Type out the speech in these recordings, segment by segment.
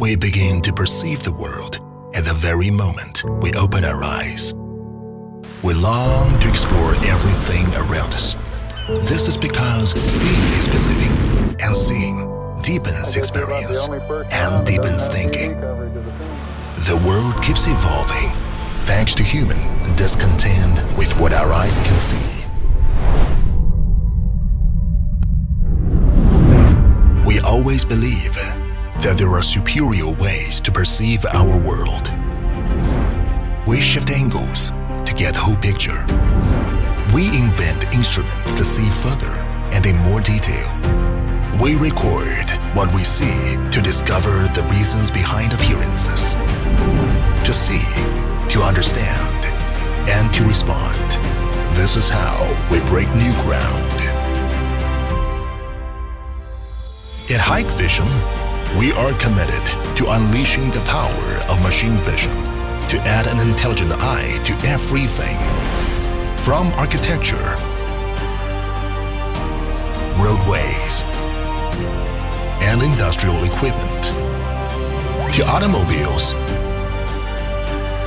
We begin to perceive the world at the very moment we open our eyes. We long to explore everything around us. This is because seeing is believing, and seeing deepens experience and deepens thinking. The world keeps evolving thanks to human discontent with what our eyes can see. We always believe that there are superior ways to perceive our world. We shift angles to get the whole picture. We invent instruments to see further and in more detail. We record what we see to discover the reasons behind appearances. To see, to understand, and to respond. This is how we break new ground. At Hikvision, we are committed to unleashing the power of machine vision to add an intelligent eye to everything. From architecture, roadways, and industrial equipment, to automobiles,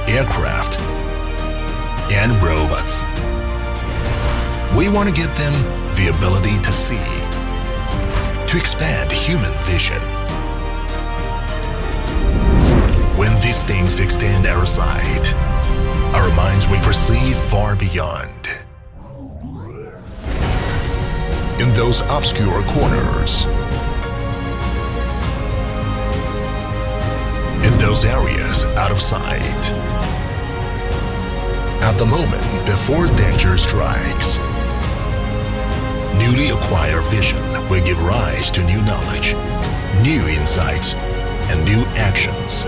aircraft, and robots. We want to give them the ability to see, to expand human vision. When these things extend our sight, our minds will perceive far beyond. In those obscure corners, in those areas out of sight, at the moment before danger strikes, newly acquired vision will give rise to new knowledge, new insights, and new actions.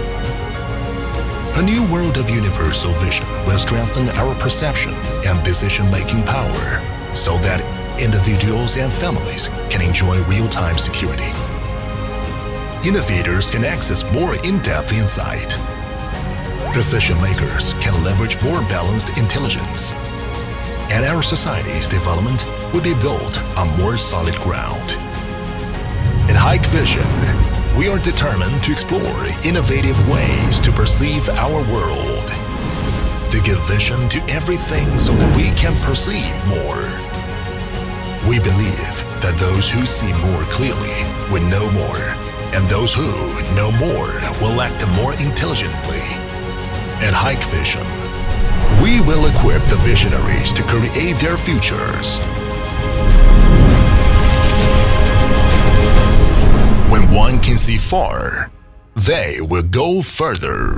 A new world of universal vision will strengthen our perception and decision-making power so that individuals and families can enjoy real-time security. Innovators can access more in-depth insight. Decision-makers can leverage more balanced intelligence. And our society's development will be built on more solid ground. In Hikvision, we are determined to explore innovative ways to perceive our world, to give vision to everything so that we can perceive more. We believe that those who see more clearly will know more, and those who know more will act more intelligently. At Hikvision, we will equip the visionaries to create their futures. When one can see far, they will go further.